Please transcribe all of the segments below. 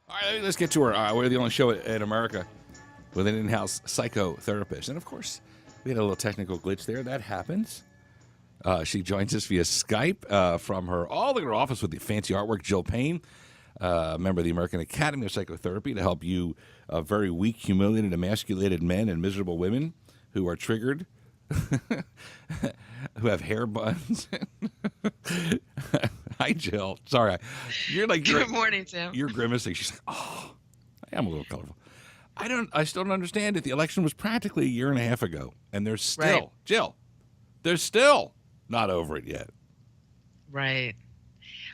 All right, let's get to her. We're the only show in America with an in-house psychotherapist. And, of course, we had a little technical glitch there. That happens. She joins us via Skype from her all-in office with the fancy artwork, Jill Payne, member of the American Academy of Psychotherapy, to help you very weak, humiliated, emasculated men and miserable women who are triggered, who have hair buns. Hi, Jill. Sorry. Good morning, Tim. You're grimacing. She's like, oh, I am a little colorful. I still don't understand it. The election was practically a year and a half ago, and there's still, Right. Jill, there's still not over it yet. Right.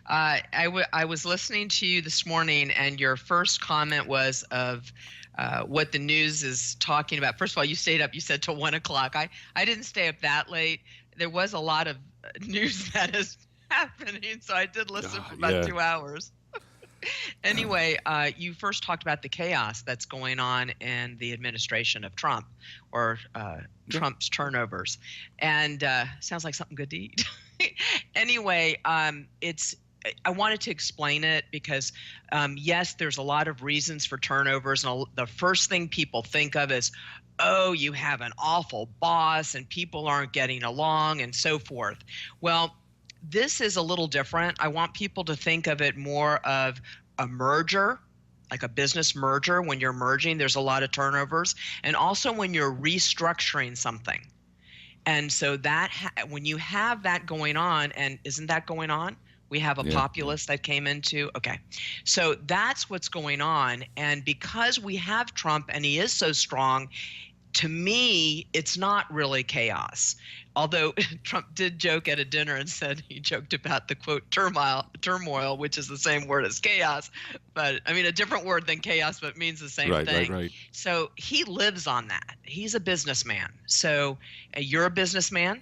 I was listening to you this morning, and your first comment was of what the news is talking about. First of all, you stayed up, you said, till 1 o'clock. I didn't stay up that late. There was a lot of news that is happening, so I did listen for about 2 hours. Anyway, you first talked about the chaos that's going on in the administration of Trump, or Trump's turnovers, and sounds like something good to eat. Anyway, I wanted to explain it because, yes, there's a lot of reasons for turnovers, and the first thing people think of is, oh, you have an awful boss and people aren't getting along and so forth. Well, this is a little different. I want people to think of it more of a merger, like a business merger. When you're merging, there's a lot of turnovers, and also when you're restructuring something. And so that when you have that going on, and isn't that going on? We have a populace that came into, okay. So that's what's going on. And because we have Trump and he is so strong, to me, it's not really chaos. Although Trump did joke at a dinner and said he joked about the quote turmoil, which is the same word as chaos, but I mean a different word than chaos, but means the same thing. Right. So he lives on that. He's a businessman. So you're a businessman.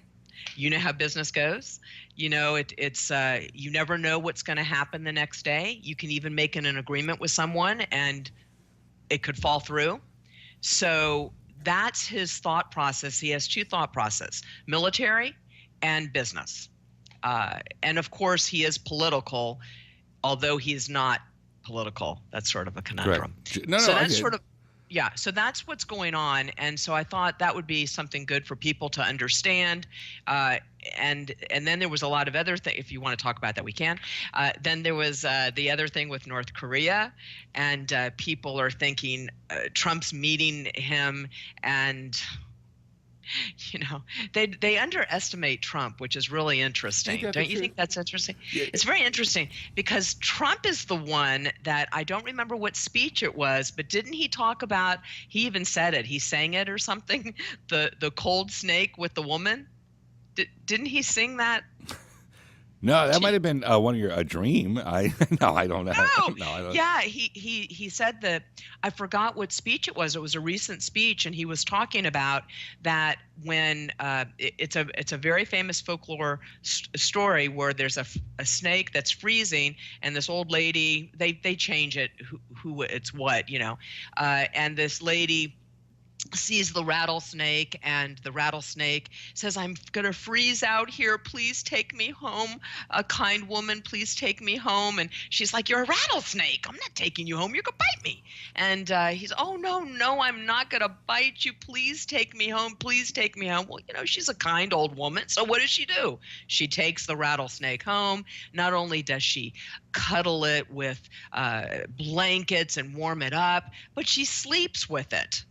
You know how business goes. You know, it's you never know what's going to happen the next day. You can even make an agreement with someone and it could fall through. So that's his thought process. He has two thought processes, military and business. And of course, he is political, although he's not political. That's sort of a conundrum. So that's sort of, yeah, so that's what's going on. And so I thought that would be something good for people to understand. And then there was a lot of other things. If you want to talk about that, we can. Then there was the other thing with North Korea, and people are thinking Trump's meeting him, and you know, they underestimate Trump, which is really interesting. Don't you think that's interesting? Yeah. It's very interesting because Trump is the one that, I don't remember what speech it was, but didn't he talk about, he even said it, he sang it or something, the cold snake with the woman? Didn't he sing that? No, that might have been one of a dream. I don't know. No, I don't. Yeah, he said that. I forgot what speech it was. It was a recent speech, and he was talking about that when it's a very famous folklore story where there's a snake that's freezing, and this old lady, they change it who it's what, you know, and this lady sees the rattlesnake, and the rattlesnake says, I'm going to freeze out here. Please take me home. A kind woman, please take me home. And she's like, you're a rattlesnake. I'm not taking you home. You're going to bite me. And he's, oh, no, I'm not going to bite you. Please take me home. Please take me home. Well, you know, she's a kind old woman. So what does she do? She takes the rattlesnake home. Not only does she cuddle it with blankets and warm it up, but she sleeps with it.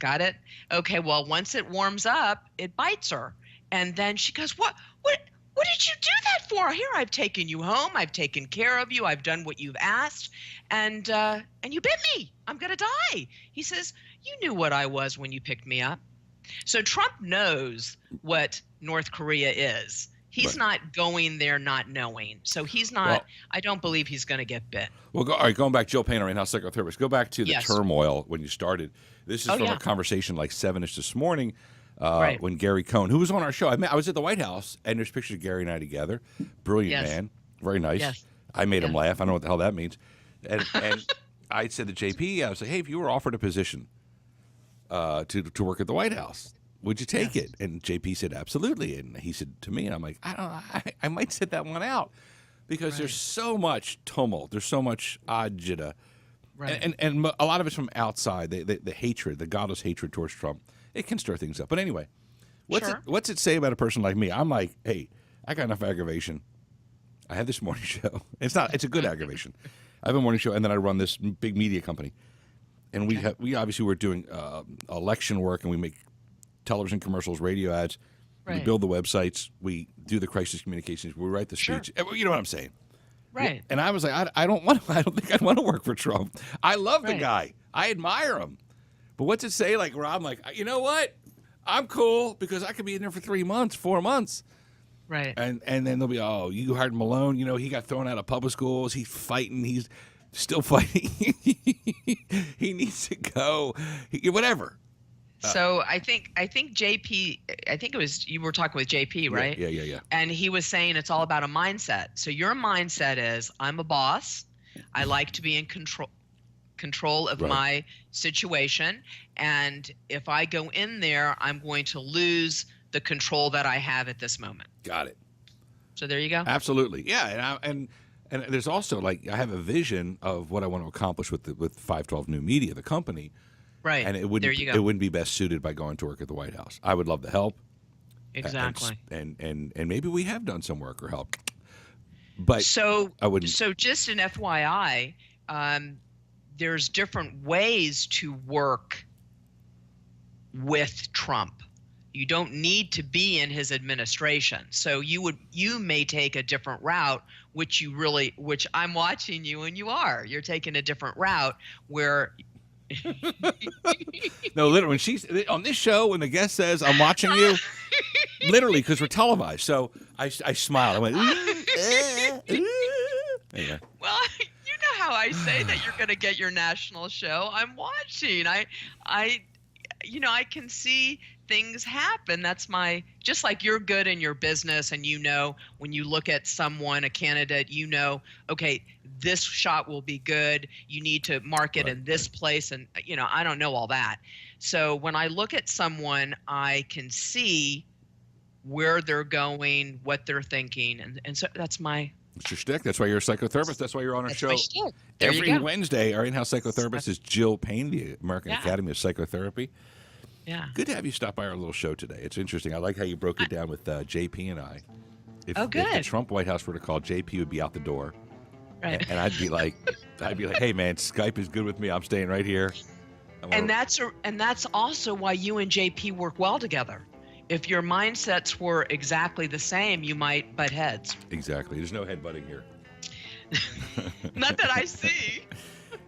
Got it? Okay, well, once it warms up, it bites her. And then she goes, what did you do that for? Here, I've taken you home. I've taken care of you. I've done what you've asked. And you bit me. I'm going to die. He says, you knew what I was when you picked me up. So Trump knows what North Korea is. He's not going there not knowing. So he's not, well, I don't believe he's going to get bit. Well, all right, going back, Jill Payne, our in-house psychotherapist, go back to the turmoil when you started. This is from a conversation like 7-ish this morning when Gary Cohn, who was on our show, I was at the White House, and there's pictures of Gary and I together. Brilliant man. Very nice. Yes. I made him laugh. I don't know what the hell that means. And I said to JP, I was like, hey, if you were offered a position to work at the White House, would you take it? And JP said, absolutely. And he said to me, and I'm like, I might sit that one out. because there's so much tumult. There's so much agita. Right. And a lot of it's from outside. The hatred, the godless hatred towards Trump. It can stir things up. But anyway, what's it say about a person like me? I'm like, hey, I got enough aggravation. I have this morning show. It's a good aggravation. I have a morning show, and then I run this big media company. And we obviously were doing election work, and we make television commercials, radio ads. Right. We build the websites. We do the crisis communications. We write the speech. You know what I'm saying? Right. And I was like, I don't think I'd want to work for Trump. I love the guy. I admire him. But what's it say? Like, where I'm like, you know what? I'm cool because I could be in there for 3 months, 4 months. Right. And then they'll be, oh, you hired Malone. You know, he got thrown out of public schools. He's fighting. He's still fighting. He needs to go. Whatever. So I think JP, I think it was, you were talking with JP, right? Yeah. And he was saying it's all about a mindset. So your mindset is, I'm a boss. I like to be in control of my situation. And if I go in there, I'm going to lose the control that I have at this moment. Got it. So there you go. Absolutely. Yeah. And there's also, like, I have a vision of what I want to accomplish with 512 New Media, the company. Right. And it wouldn't be best suited by going to work at the White House. I would love the help. Exactly. And maybe we have done some work or help. But I wouldn't. So just an FYI, there's different ways to work with Trump. You don't need to be in his administration. So you may take a different route, which I'm watching you, and you're taking a different route where no, literally, when she's on this show, when the guest says, I'm watching you, literally, because we're televised. So I smiled. I went, yeah. Well, you know how I say that you're going to get your national show. I'm watching. I can see things happen. That's just like you're good in your business, and when you look at someone, a candidate, okay, this shot will be good. You need to market in this place. And, I don't know all that. So when I look at someone, I can see where they're going, what they're thinking. And so that's my... It's your shtick. That's why you're a psychotherapist. That's why you're on our show. There Every Wednesday, our in-house psychotherapist is Jill Payne, the American Academy of Psychotherapy. Yeah. Good to have you stop by our little show today. It's interesting. I like how you broke it down with JP and I. If the Trump White House were to call, JP would be out the door. Right. And I'd be like, hey man, Skype is good with me. I'm staying right here. And that's also why you and JP work well together. If your mindsets were exactly the same, you might butt heads. Exactly. There's no headbutting here. Not that I see.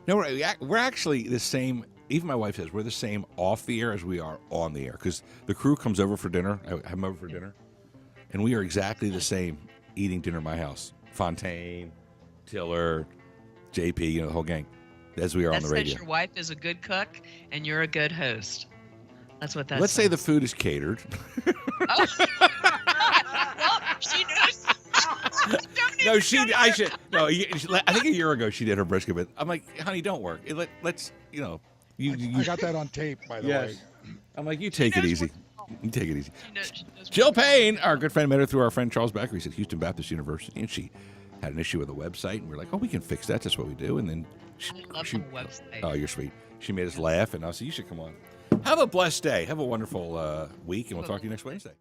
No, we're actually the same. Even my wife says we're the same off the air as we are on the air, because the crew comes over for dinner. I have them over for dinner, and we are exactly the same eating dinner at my house. Fontaine, Tiller, JP, the whole gang, as we are on the radio. That says your wife is a good cook and you're a good host. That's what that Let's says. say the food is catered. Oh. Well, she knows. I think a year ago she did her brisket, but I'm like, honey, don't work. Let's. I got that on tape, by the way. I'm like, you take it easy. You take it easy. Jill Payne, our good friend, met her through our friend Charles Becker. He's at Houston Baptist University, and she had an issue with a website, and we're like, oh, we can fix that. That's what we do. And then I love the website. Oh, you're sweet. She made us laugh, and I said, you should come on. Have a blessed day. Have a wonderful week, and we'll talk to you next Wednesday.